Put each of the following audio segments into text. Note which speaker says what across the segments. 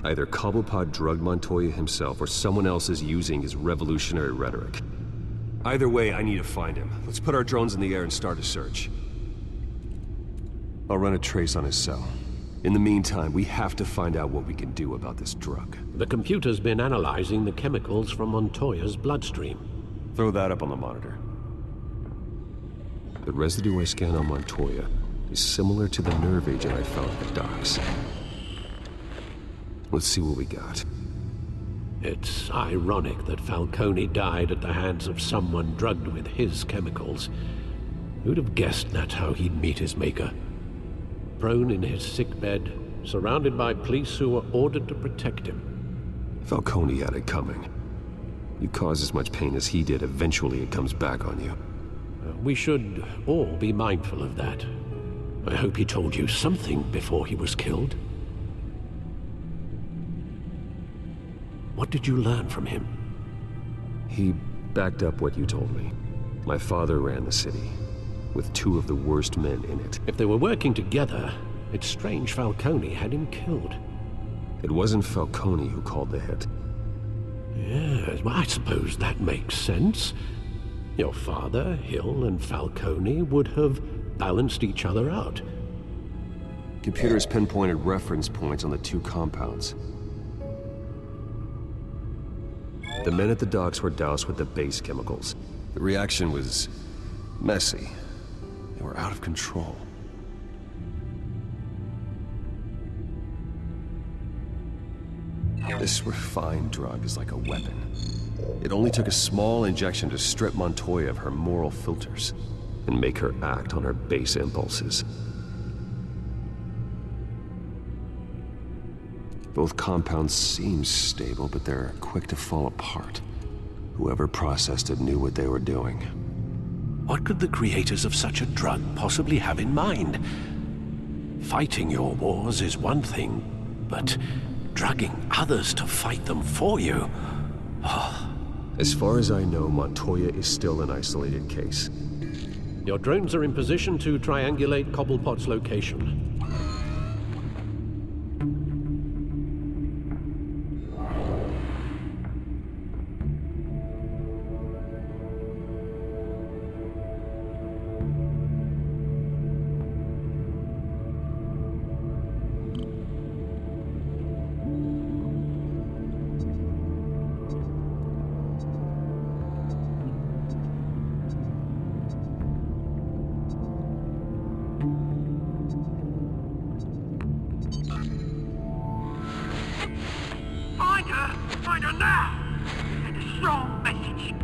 Speaker 1: Either Cobblepot drugged Montoya himself, or someone else is using his revolutionary rhetoric. Either way, I need to find him. Let's put our drones in the air and start a search. I'll run a trace on his cell. In the meantime, we have to find out what we can do about this drug.
Speaker 2: The computer's been analyzing the chemicals from Montoya's bloodstream.
Speaker 1: Throw that up on the monitor. The residue I scanned on Montoya is similar to the nerve agent I found at the docks. Let's see what we got.
Speaker 2: It's ironic that Falcone died at the hands of someone drugged with his chemicals. Who'd have guessed that's how he'd meet his maker? Prone in his sickbed, surrounded by police who were ordered to protect him.
Speaker 1: Falcone had it coming. You cause as much pain as he did, eventually it comes back on you.
Speaker 2: We should all be mindful of that. I hope he told you something before he was killed. What did you learn from him?
Speaker 1: He backed up what you told me. My father ran the city, with 2 of the worst men in it.
Speaker 2: If they were working together, it's strange Falcone had him killed.
Speaker 1: It wasn't Falcone who called the hit.
Speaker 2: Yes, well, I suppose that makes sense. Your father, Hill, and Falcone would have balanced each other out.
Speaker 1: Computers pinpointed reference points on the 2 compounds. The men at the docks were doused with the base chemicals. The reaction was messy. They were out of control. This refined drug is like a weapon. It only took a small injection to strip Montoya of her moral filters and make her act on her base impulses. Both compounds seem stable, but they're quick to fall apart. Whoever processed it knew what they were doing.
Speaker 2: What could the creators of such a drug possibly have in mind? Fighting your wars is one thing, but drugging others to fight them for you? Oh.
Speaker 1: As far as I know, Montoya is still an isolated case.
Speaker 2: Your drones are in position to triangulate Cobblepot's location.
Speaker 3: Find her now! Send a strong message.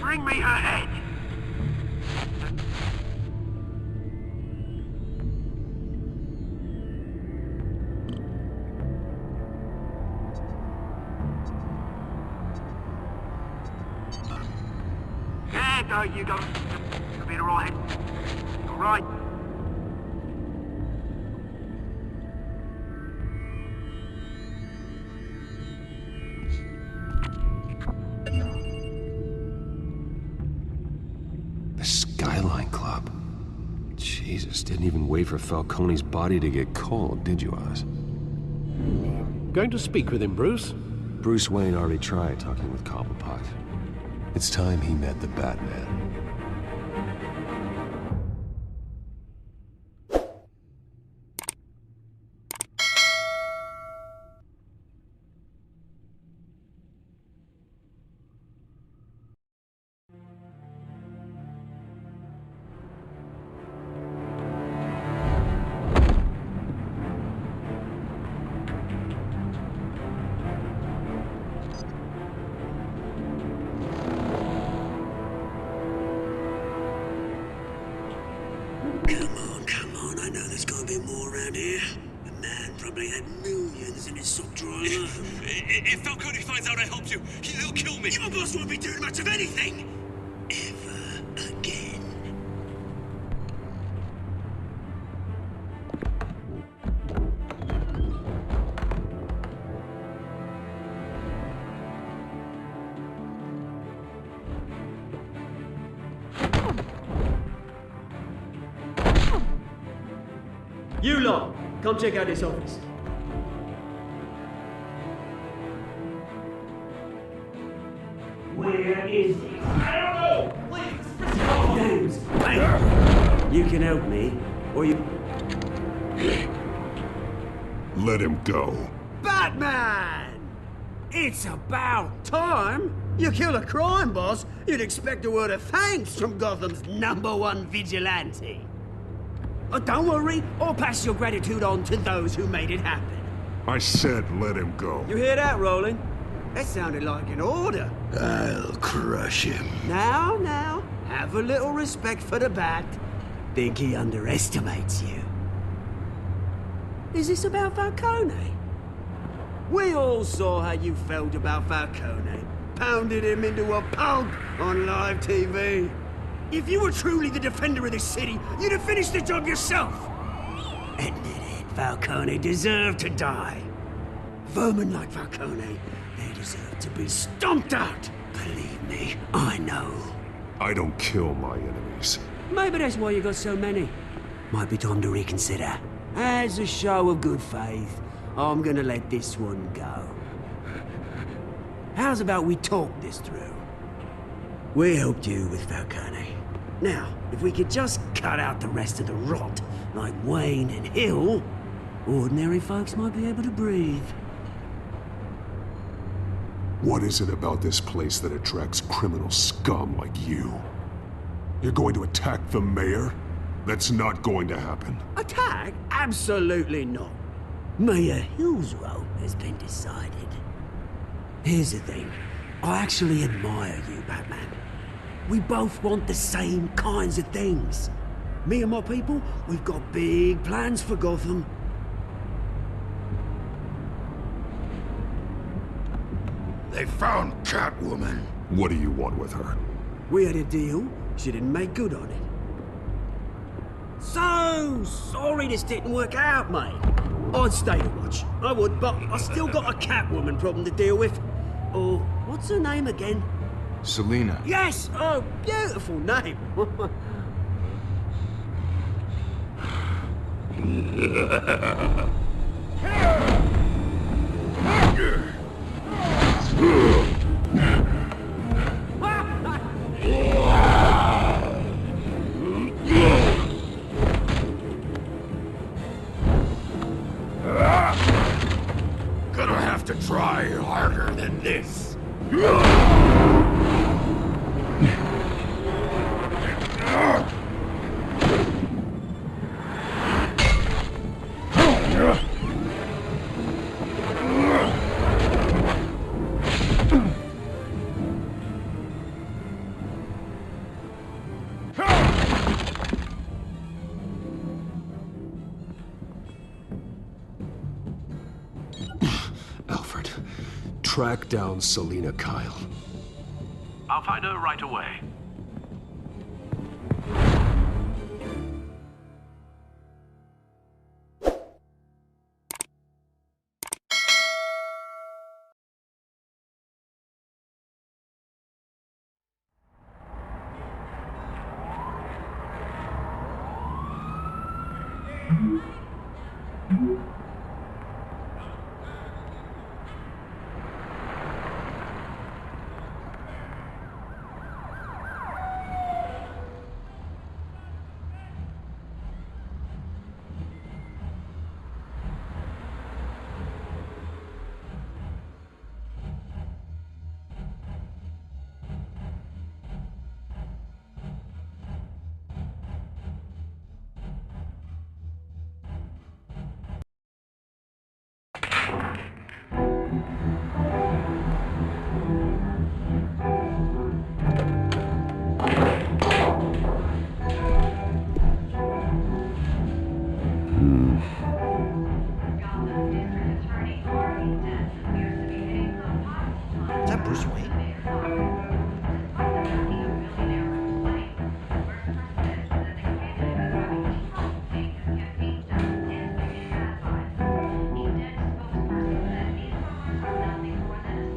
Speaker 3: Bring me her head! Yeah, no, you go. You'll be alright. Alright.
Speaker 1: Jesus, didn't even wait for Falcone's body to get cold, did you, Oz?
Speaker 2: Going to speak with him, Bruce?
Speaker 1: Bruce Wayne already tried talking with Cobblepot. It's time he met the Batman.
Speaker 4: Come on, I know there's gonna be more around here. But man, probably had millions in his sock drawer alone.
Speaker 5: If Falcone finds out I helped you, he'll kill me.
Speaker 4: Your boss won't be doing much of anything. Ever again.
Speaker 6: You lot, come check out this office.
Speaker 4: Where is he? I don't know! Please! Hey! You can help me, or you...
Speaker 7: Let him go.
Speaker 4: Batman! It's about time! You kill a crime boss, you'd expect a word of thanks from Gotham's #1 vigilante. Oh, don't worry, I'll pass your gratitude on to those who made it happen.
Speaker 7: I said let him go.
Speaker 4: You hear that, Roland? That sounded like an order.
Speaker 8: I'll crush him.
Speaker 4: Now, have a little respect for the Bat. Think he underestimates you. Is this about Falcone? We all saw how you felt about Falcone. Pounded him into a pulp on live TV. If you were truly the defender of this city, you'd have finished the job yourself. Admit it, Falcone deserved to die. Vermin like Falcone, they deserve to be stomped out. Believe me, I know.
Speaker 7: I don't kill my enemies.
Speaker 4: Maybe that's why you got so many. Might be time to reconsider. As a show of good faith, I'm gonna let this one go. How's about we talk this through? We helped you with Falcone. Now, if we could just cut out the rest of the rot, like Wayne and Hill, ordinary folks might be able to breathe.
Speaker 7: What is it about this place that attracts criminal scum like you? You're going to attack the mayor? That's not going to happen.
Speaker 4: Attack? Absolutely not. Mayor Hill's role has been decided. Here's the thing. I actually admire you, Batman. We both want the same kinds of things. Me and my people, we've got big plans for Gotham.
Speaker 8: They found Catwoman.
Speaker 7: What do you want with her?
Speaker 4: We had a deal. She didn't make good on it. So sorry this didn't work out, mate. I'd stay to watch. I would, but I still got a Catwoman problem to deal with. Oh, what's her name again?
Speaker 8: Selina.
Speaker 4: Yes! Oh, beautiful name.
Speaker 8: Gonna have to try harder than this.
Speaker 1: Alfred, track down Selina Kyle.
Speaker 2: I'll find her right away.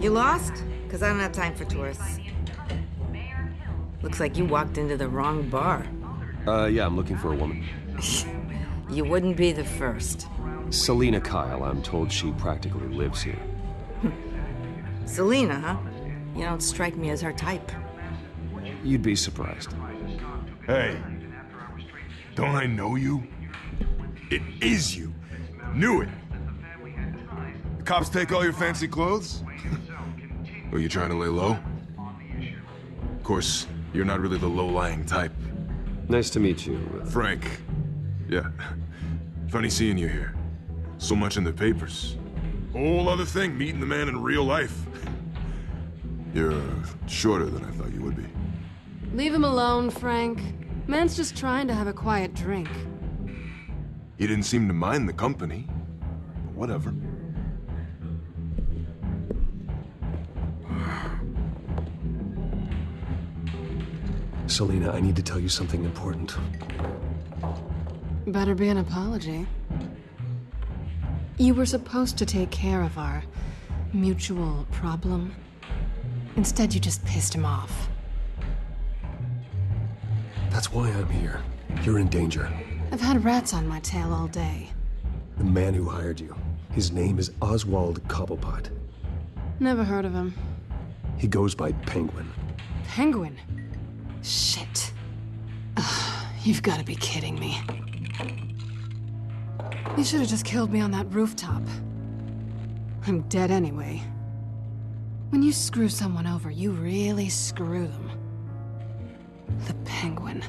Speaker 9: You lost? Because I don't have time for tourists. Looks like you walked into the wrong bar.
Speaker 1: Yeah, I'm looking for a woman.
Speaker 9: You wouldn't be the first.
Speaker 1: Selina Kyle, I'm told she practically lives here.
Speaker 9: Selina, huh? You don't strike me as her type.
Speaker 1: You'd be surprised.
Speaker 8: Hey, don't I know you? It is you. Knew it. The cops take all your fancy clothes? Are you trying to lay low? Of course, you're not really the low-lying type.
Speaker 1: Nice to meet you.
Speaker 8: Frank. Yeah. Funny seeing you here. So much in the papers. Whole other thing, meeting the man in real life. You're shorter than I thought you would be.
Speaker 10: Leave him alone, Frank. Man's just trying to have a quiet drink.
Speaker 8: He didn't seem to mind the company. But whatever.
Speaker 1: Selina, I need to tell you something important.
Speaker 10: Better be an apology. You were supposed to take care of our mutual problem. Instead, you just pissed him off.
Speaker 1: That's why I'm here. You're in danger.
Speaker 10: I've had rats on my tail all day.
Speaker 1: The man who hired you. His name is Oswald Cobblepot.
Speaker 10: Never heard of him.
Speaker 1: He goes by Penguin.
Speaker 10: Penguin? Shit. Ugh, you've got to be kidding me. You should have just killed me on that rooftop. I'm dead anyway. When you screw someone over, you really screw them. The Penguin.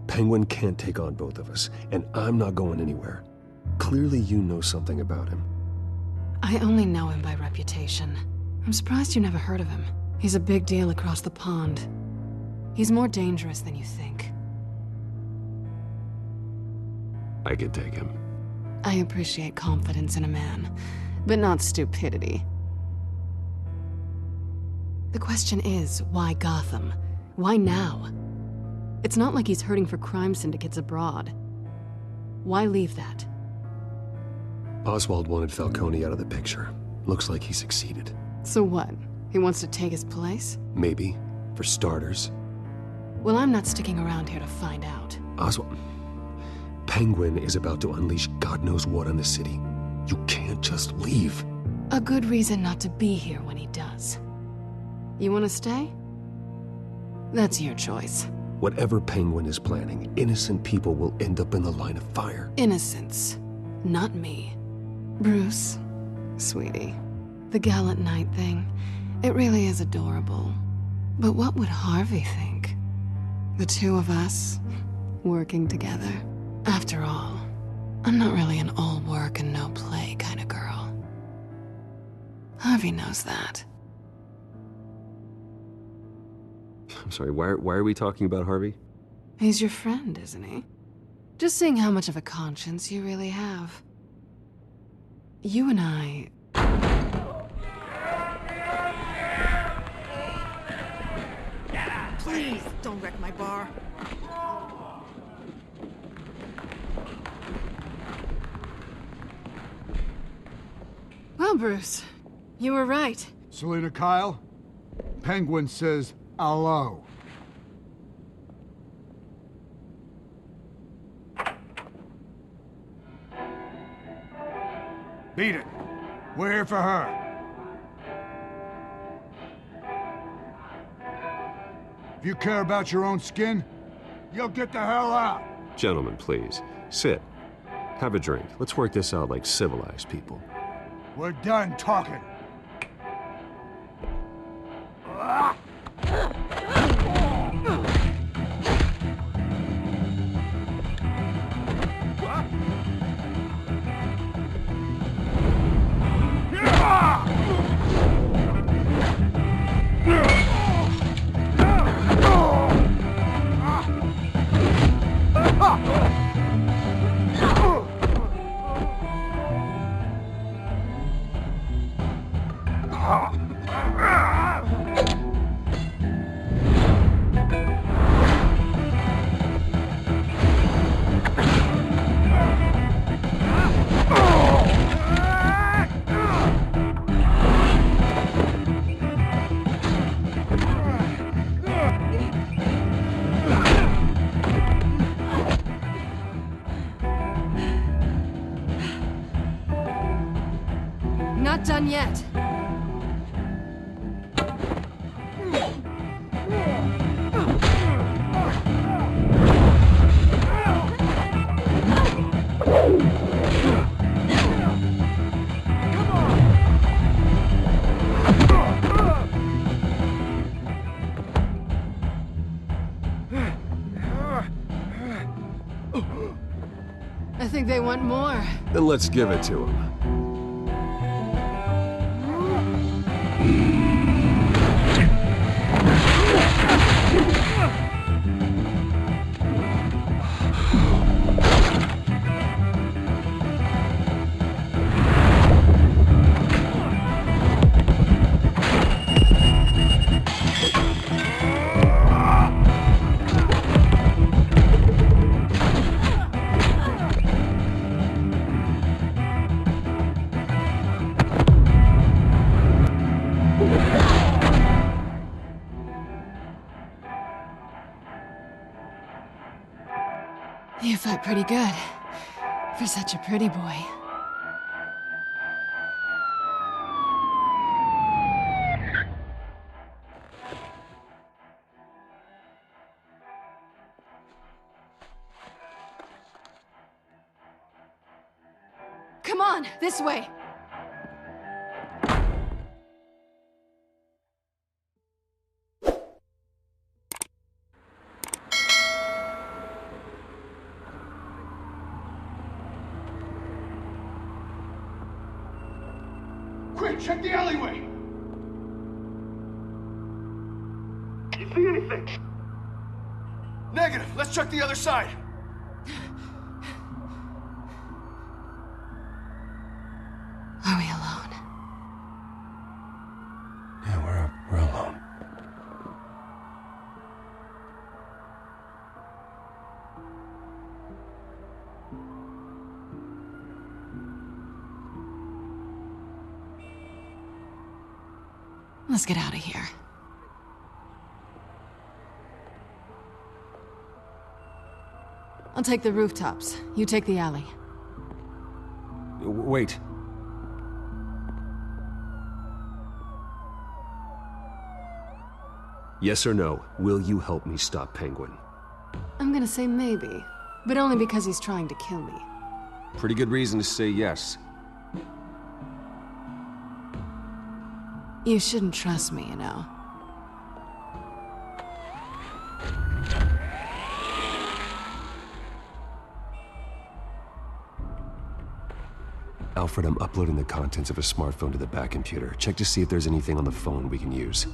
Speaker 1: Penguin can't take on both of us, and I'm not going anywhere. Clearly you know something about him.
Speaker 10: I only know him by reputation. I'm surprised you never heard of him. He's a big deal across the pond. He's more dangerous than you think.
Speaker 1: I could take him.
Speaker 10: I appreciate confidence in a man, but not stupidity. The question is, why Gotham? Why now? It's not like he's hurting for crime syndicates abroad. Why leave that?
Speaker 1: Oswald wanted Falcone out of the picture. Looks like he succeeded.
Speaker 10: So what? He wants to take his place?
Speaker 1: Maybe. For starters.
Speaker 10: Well, I'm not sticking around here to find out.
Speaker 1: Oswald... Penguin is about to unleash God knows what on the city. You can't just leave.
Speaker 10: A good reason not to be here when he does. You want to stay? That's your choice.
Speaker 1: Whatever Penguin is planning, innocent people will end up in the line of fire.
Speaker 10: Innocence. Not me. Bruce, sweetie, the gallant knight thing, it really is adorable. But what would Harvey think? The two of us, working together. After all, I'm not really an all work and no play kind of girl. Harvey knows that.
Speaker 1: I'm sorry, why are we talking about Harvey?
Speaker 10: He's your friend, isn't he? Just seeing how much of a conscience you really have. You and I...
Speaker 9: Please, don't wreck my bar.
Speaker 10: Well, Bruce, you were right.
Speaker 11: Selina Kyle, Penguin says hello. Beat it. We're here for her. If you care about your own skin, you'll get the hell out.
Speaker 1: Gentlemen, please. Sit. Have a drink. Let's work this out like civilized people.
Speaker 11: We're done talking.
Speaker 10: not done yet. I think they want more.
Speaker 1: Then let's give it to them.
Speaker 10: You fight pretty good. For such a pretty boy. Come on, this way!
Speaker 11: Quick, check the alleyway!
Speaker 3: You see anything?
Speaker 11: Negative. Let's check the other side.
Speaker 10: Are we alone?
Speaker 1: Yeah, we're alone.
Speaker 10: Let's get out of here. I'll take the rooftops. You take the alley.
Speaker 1: Wait. Yes or no, will you help me stop Penguin?
Speaker 10: I'm gonna say maybe, but only because he's trying to kill me.
Speaker 1: Pretty good reason to say yes.
Speaker 10: You shouldn't trust me, you know.
Speaker 1: Alfred, I'm uploading the contents of a smartphone to the back computer. Check to see if there's anything on the phone we can use.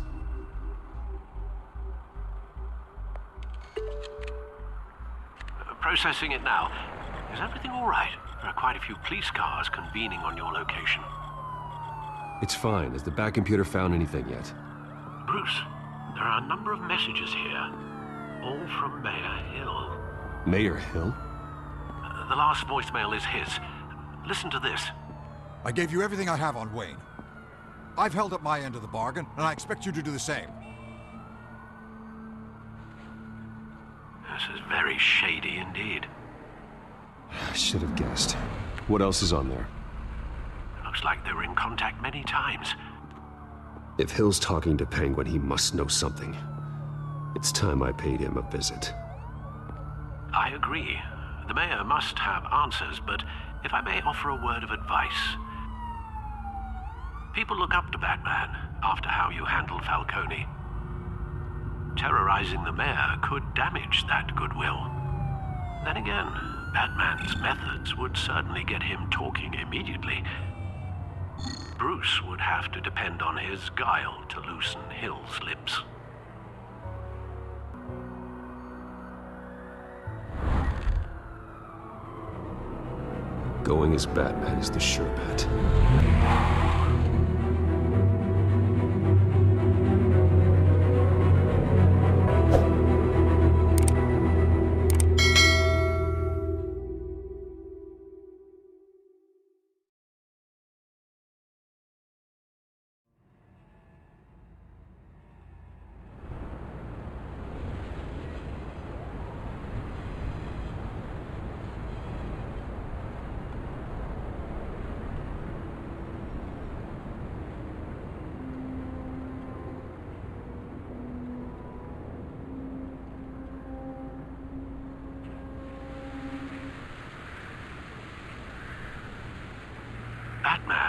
Speaker 2: Processing it now. Is everything all right? There are quite a few police cars convening on your location.
Speaker 1: It's fine. Has the back computer found anything yet?
Speaker 2: Bruce, there are a number of messages here, all from Mayor Hill.
Speaker 1: Mayor Hill?
Speaker 2: The last voicemail is his. Listen to this.
Speaker 12: I gave you everything I have on Wayne. I've held up my end of the bargain, and I expect you to do the same.
Speaker 2: This is very shady indeed.
Speaker 1: I should have guessed. What else is on there?
Speaker 2: Looks like they were in contact many times.
Speaker 1: If Hill's talking to Penguin, he must know something. It's time I paid him a visit.
Speaker 2: I agree. The mayor must have answers, but if I may offer a word of advice. People look up to Batman after how you handled Falcone. Terrorizing the mayor could damage that goodwill. Then again, Batman's methods would certainly get him talking immediately. Bruce would have to depend on his guile to loosen Hill's lips.
Speaker 1: Going as Batman is the sure bet.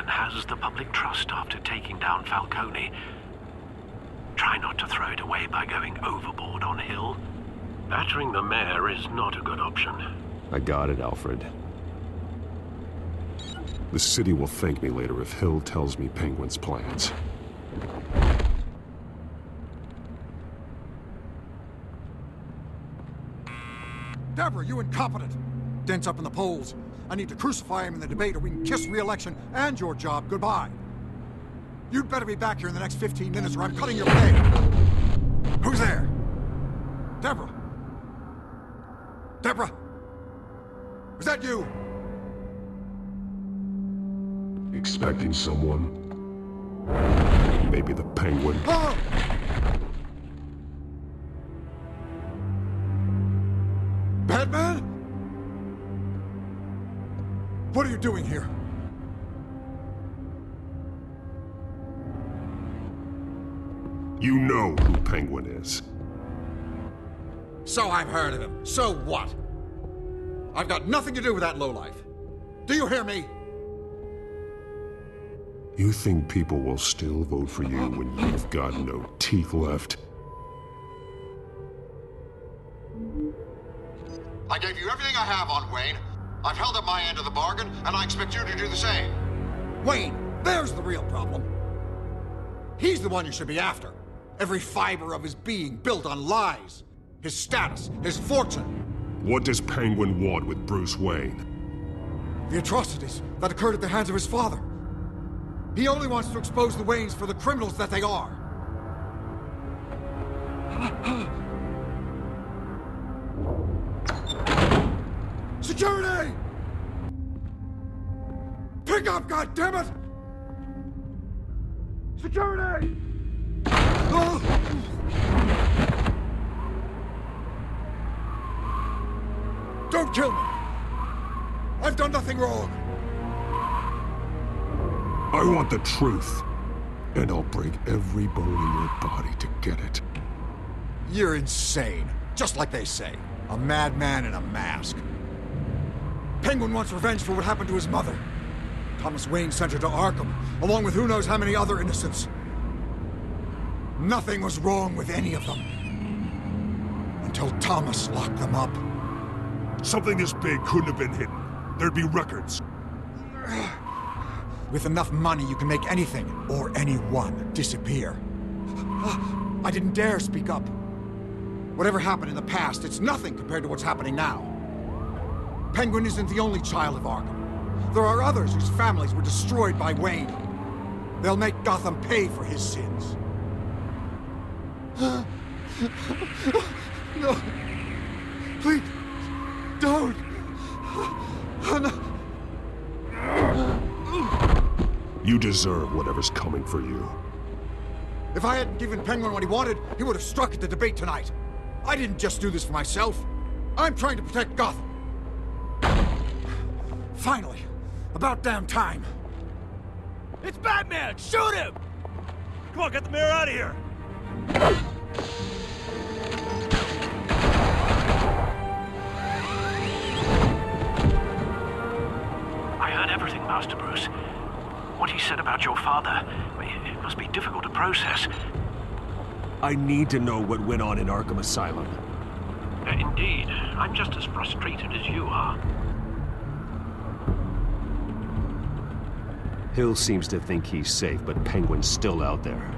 Speaker 2: has the public trust after taking down Falcone. Try not to throw it away by going overboard on Hill. Battering the mayor is not a good option.
Speaker 1: I got it, Alfred.
Speaker 7: The city will thank me later if Hill tells me Penguin's plans.
Speaker 12: Deborah, you incompetent! Dent's up in the polls. I need to crucify him in the debate or we can kiss re-election and your job goodbye. You'd better be back here in the next 15 minutes or I'm cutting your pay. Who's there? Deborah? Deborah? Was that you?
Speaker 7: Expecting someone? Maybe the Penguin.
Speaker 12: Oh! Batman? What are you doing here?
Speaker 7: You know who Penguin is.
Speaker 12: So I've heard of him. So what? I've got nothing to do with that lowlife. Do you hear me?
Speaker 7: You think people will still vote for you when you've got no teeth left?
Speaker 12: I gave you everything I have on Wayne. I've held up my end of the bargain, and I expect you to do the same. Wayne, there's the real problem. He's the one you should be after. Every fiber of his being built on lies. His status, his fortune.
Speaker 7: What does Penguin want with Bruce Wayne?
Speaker 12: The atrocities that occurred at the hands of his father. He only wants to expose the Waynes for the criminals that they are. Security! Pick up, goddammit! Security! Oh! Don't kill me! I've done nothing wrong!
Speaker 7: I want the truth, and I'll break every bone in your body to get it.
Speaker 12: You're insane, just like they say. A madman in a mask. Penguin wants revenge for what happened to his mother. Thomas Wayne sent her to Arkham, along with who knows how many other innocents. Nothing was wrong with any of them. Until Thomas locked them up.
Speaker 7: Something this big couldn't have been hidden. There'd be records.
Speaker 12: With enough money, you can make anything, or anyone, disappear. I didn't dare speak up. Whatever happened in the past, it's nothing compared to what's happening now. Penguin isn't the only child of Arkham. There are others whose families were destroyed by Wayne. They'll make Gotham pay for his sins. No. Please, don't.
Speaker 7: You deserve whatever's coming for you.
Speaker 12: If I hadn't given Penguin what he wanted, he would have struck at the debate tonight. I didn't just do this for myself. I'm trying to protect Gotham. Finally. About damn time.
Speaker 3: It's Batman! Shoot him! Come on, get the mayor out of here!
Speaker 2: I heard everything, Master Bruce. What he said about your father, it must be difficult to process.
Speaker 1: I need to know what went on in Arkham Asylum.
Speaker 2: Indeed. I'm just as frustrated as you are.
Speaker 1: Hill seems to think he's safe, but Penguin's still out there.